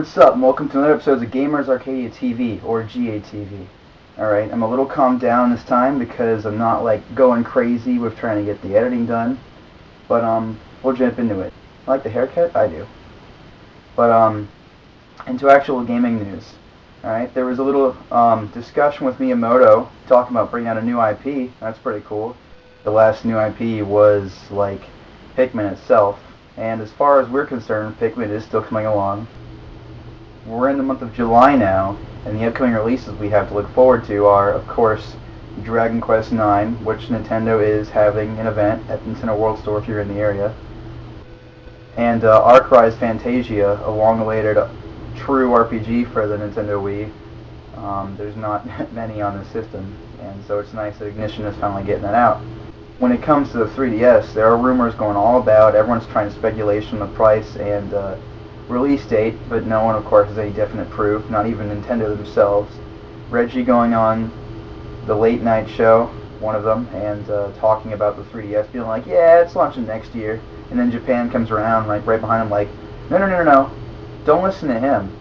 What's up, and welcome to another episode of GamersArcadiaTV, or GATV. Alright, I'm a little calmed down this time because I'm not, going crazy with trying to get the editing done. But, we'll jump into it. Like the haircut? I do. But, into actual gaming news. Alright, there was a little, discussion with Miyamoto talking about bringing out a new IP. That's pretty cool. The last new IP was, Pikmin itself. And as far as we're concerned, Pikmin is still coming along. We're in the month of July now, and the upcoming releases we have to look forward to are, of course, Dragon Quest IX, which Nintendo is having an event at Nintendo World Store if you're in the area, and Arcrise Fantasia, a long-awaited true RPG for the Nintendo Wii. There's not many on the system, and so it's nice that Ignition is finally getting that out. When it comes to the 3DS, there are rumors going all about, everyone's trying to speculate on the price and release date, but no one, of course, has any definite proof, not even Nintendo themselves. Reggie going on the late night show, one of them, and talking about the 3DS, being like, yeah, it's launching next year, and then Japan comes around, right behind him, no, don't listen to him.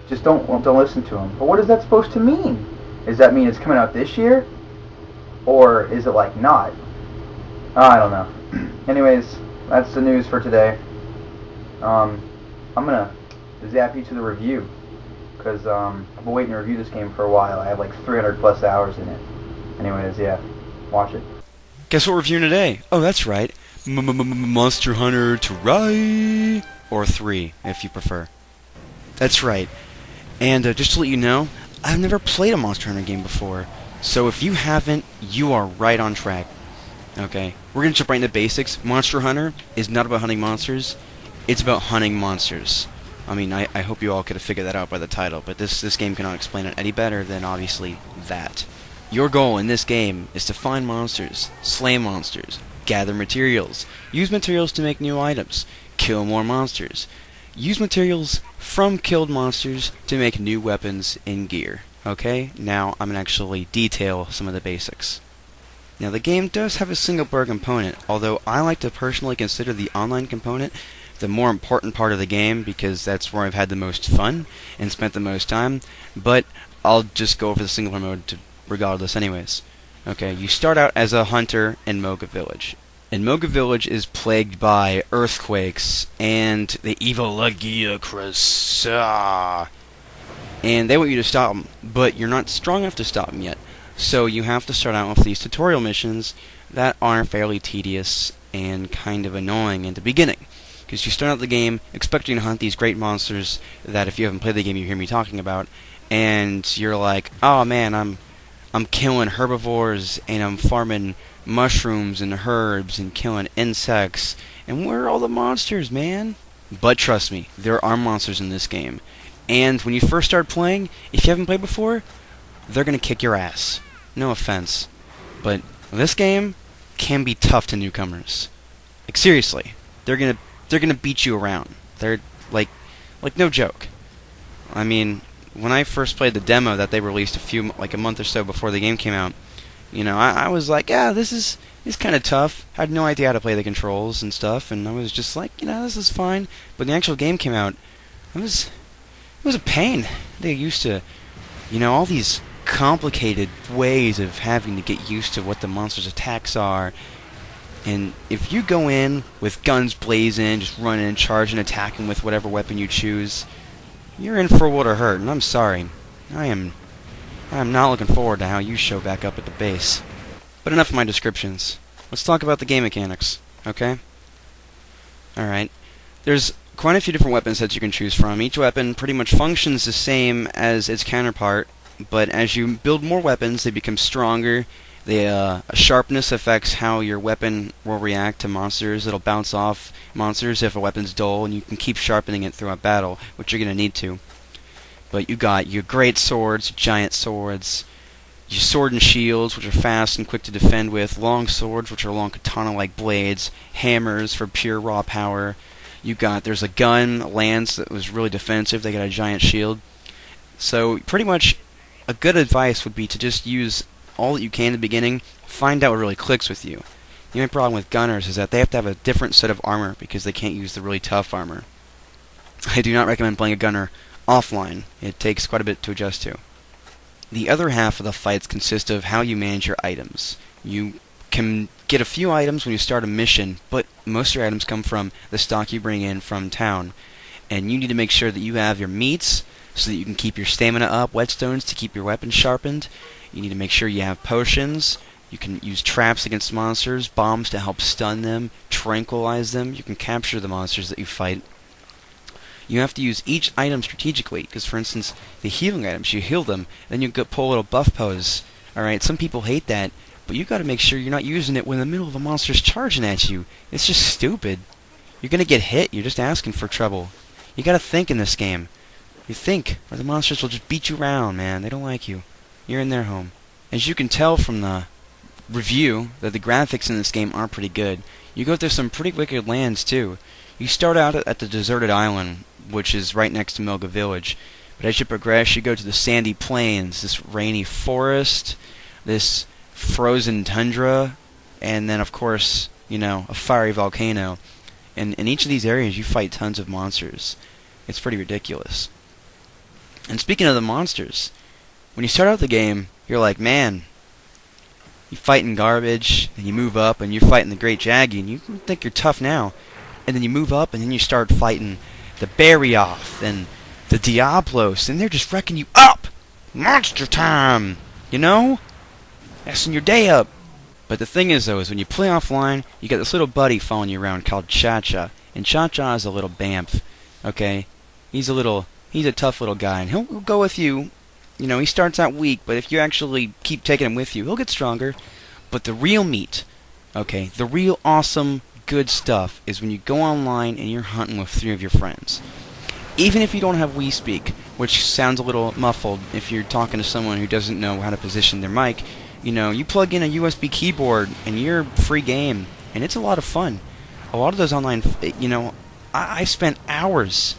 Just don't listen to him. But what is that supposed to mean? Does that mean it's coming out this year? Or is it, not? I don't know. Anyways, that's the news for today. I'm gonna zap you to the review, because I've been waiting to review this game for a while. I have 300 plus hours in it. Anyways, yeah, watch it. Guess what we're reviewing today? Oh, that's right. Monster Hunter Try, or 3, if you prefer. That's right. And just to let you know, I've never played a Monster Hunter game before. So if you haven't, you are right on track. Okay, we're going to jump right into basics. Monster Hunter is not about hunting monsters. It's about hunting monsters. I mean, I hope you all could have figured that out by the title, but this game cannot explain it any better than, obviously, that. Your goal in this game is to find monsters, slay monsters, gather materials, use materials to make new items, kill more monsters, use materials from killed monsters to make new weapons and gear. Okay, now I'm going to actually detail some of the basics. Now, the game does have a single-player component, although I like to personally consider the online component the more important part of the game, because that's where I've had the most fun and spent the most time, but I'll just go over the single-player mode regardless anyways. Okay, you start out as a hunter in Moga Village. And Moga Village is plagued by earthquakes and the evil Lagiacrus. And they want you to stop them, but you're not strong enough to stop them yet. So you have to start out with these tutorial missions that are fairly tedious and kind of annoying in the beginning. Because you start out the game expecting to hunt these great monsters that, if you haven't played the game, you hear me talking about, and you're like, oh man, I'm killing herbivores and I'm farming mushrooms and herbs and killing insects, and where are all the monsters, man? But trust me, there are monsters in this game. And when you first start playing, if you haven't played before, they're going to kick your ass. No offense. But this game can be tough to newcomers. Seriously. They're going to beat you around. They're like no joke. I mean, when I first played the demo that they released a month or so before the game came out, I was like, yeah, this is kind of tough. I had no idea how to play the controls and stuff, and I was just like, this is fine. But when the actual game came out, it was a pain. They used to, all these complicated ways of having to get used to what the monster's attacks are. And if you go in with guns blazing, just running and charging, attacking with whatever weapon you choose, you're in for a world of hurt. And I'm sorry, I am not looking forward to how you show back up at the base. But enough of my descriptions. Let's talk about the game mechanics, okay? Alright. There's quite a few different weapons that you can choose from. Each weapon pretty much functions the same as its counterpart, but as you build more weapons, they become stronger. The sharpness affects how your weapon will react to monsters. It'll bounce off monsters if a weapon's dull, and you can keep sharpening it throughout battle, which you're going to need to. But you got your great swords, giant swords, your sword and shields, which are fast and quick to defend with, long swords, which are long katana-like blades, hammers for pure raw power. There's a gun, a lance that was really defensive. They got a giant shield. So pretty much a good advice would be to just use all that you can in the beginning, find out what really clicks with you. The only problem with gunners is that they have to have a different set of armor because they can't use the really tough armor. I do not recommend playing a gunner offline. It takes quite a bit to adjust to. The other half of the fights consist of how you manage your items. You can get a few items when you start a mission, but most of your items come from the stock you bring in from town. And you need to make sure that you have your meats so that you can keep your stamina up, whetstones to keep your weapons sharpened. You need to make sure you have potions. You can use traps against monsters, bombs to help stun them, tranquilize them. You can capture the monsters that you fight. You have to use each item strategically, because for instance, the healing items, you heal them, then you go pull a little buff pose. Alright, some people hate that, but you gotta make sure you're not using it when the middle of a monster's charging at you. It's just stupid. You're gonna get hit, you're just asking for trouble. You gotta think in this game. You think, or the monsters will just beat you around, man. They don't like you. You're in their home. As you can tell from the review, that the graphics in this game are pretty good. You go through some pretty wicked lands, too. You start out at the deserted island, which is right next to Milga Village. But as you progress, you go to the sandy plains, this rainy forest, this frozen tundra, and then, of course, you know, a fiery volcano. And in each of these areas, you fight tons of monsters. It's pretty ridiculous. And speaking of the monsters, when you start out the game, you're like, man, you fighting garbage, and you move up, and you're fighting the Great Jaggy, and you think you're tough now. And then you move up, and then you start fighting the Barioth and the Diablos, and they're just wrecking you up! Monster time! You know? Messing your day up! But the thing is, though, is when you play offline, you got this little buddy following you around called Cha-Cha. And Cha-Cha is a little bamf, okay? He's a tough little guy, and he'll go with you. You know, he starts out weak, but if you actually keep taking him with you, he'll get stronger. But the real meat, okay, the real awesome, good stuff is when you go online and you're hunting with 3 of your friends. Even if you don't have Wii Speak, which sounds a little muffled if you're talking to someone who doesn't know how to position their mic, you know, you plug in a USB keyboard and you're free game, and it's a lot of fun. A lot of those online, you know, I spent hours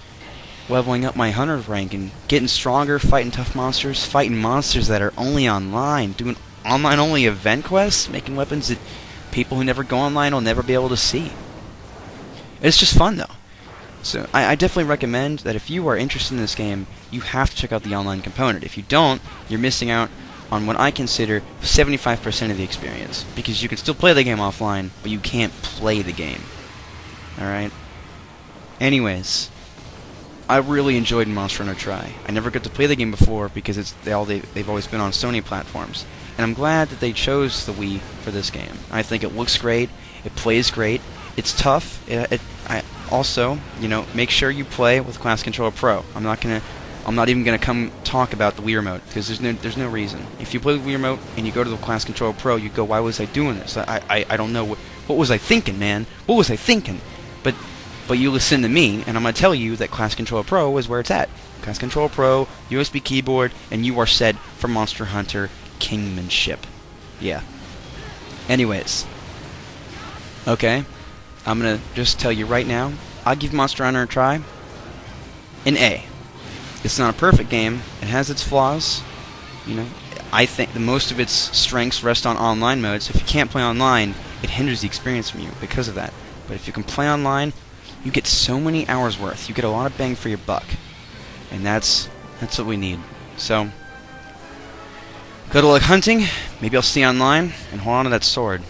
leveling up my hunter's rank and getting stronger, fighting tough monsters, fighting monsters that are only online, doing online-only event quests, making weapons that people who never go online will never be able to see. It's just fun, though. So I definitely recommend that if you are interested in this game, you have to check out the online component. If you don't, you're missing out on what I consider 75% of the experience. Because you can still play the game offline, but you can't play the game. Alright? Anyways, I really enjoyed Monster Hunter Tri. I never got to play the game before because they've always been on Sony platforms. And I'm glad that they chose the Wii for this game. I think it looks great, it plays great, it's tough. I also, you know, make sure you play with Class Controller Pro. I'm not even gonna come talk about the Wii Remote because there's no reason. If you play with Wii Remote and you go to the Class Controller Pro, you go, why was I doing this? I don't know what was I thinking, man? What was I thinking? But you listen to me, and I'm going to tell you that Class Controller Pro is where it's at. Class Controller Pro, USB keyboard, and you are set for Monster Hunter Kingmanship. Yeah. Anyways. Okay. I'm going to just tell you right now, I'll give Monster Hunter a try. An A. It's not a perfect game. It has its flaws. You know, I think the most of its strengths rest on online modes. If you can't play online, it hinders the experience from you because of that. But if you can play online, you get so many hours worth. You get a lot of bang for your buck. And that's what we need. So, good luck hunting. Maybe I'll see you online. And hold on to that sword.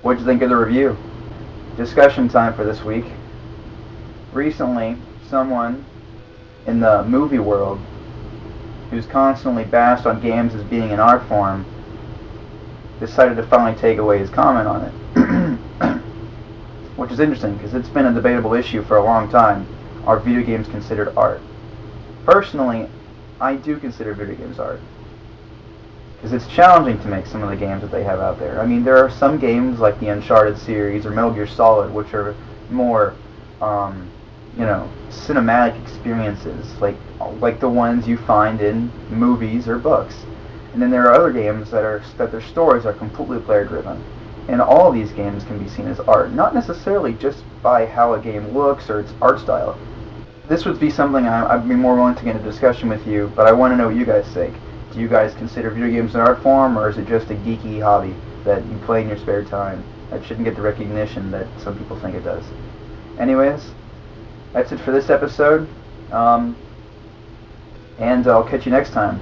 What'd you think of the review? Discussion time for this week. Recently, someone in the movie world who's constantly bashed on games as being an art form decided to finally take away his comment on it. Which is interesting because it's been a debatable issue for a long time. Are video games considered art? Personally, I do consider video games art because it's challenging to make some of the games that they have out there. I mean, there are some games like the Uncharted series or Metal Gear Solid which are more you know, cinematic experiences, like the ones you find in movies or books. And then there are other games that their stories are completely player-driven. And all of these games can be seen as art, not necessarily just by how a game looks or its art style. This would be something I'd be more willing to get into discussion with you, but I want to know what you guys think. Do you guys consider video games an art form, or is it just a geeky hobby that you play in your spare time that shouldn't get the recognition that some people think it does? Anyways, that's it for this episode, and I'll catch you next time.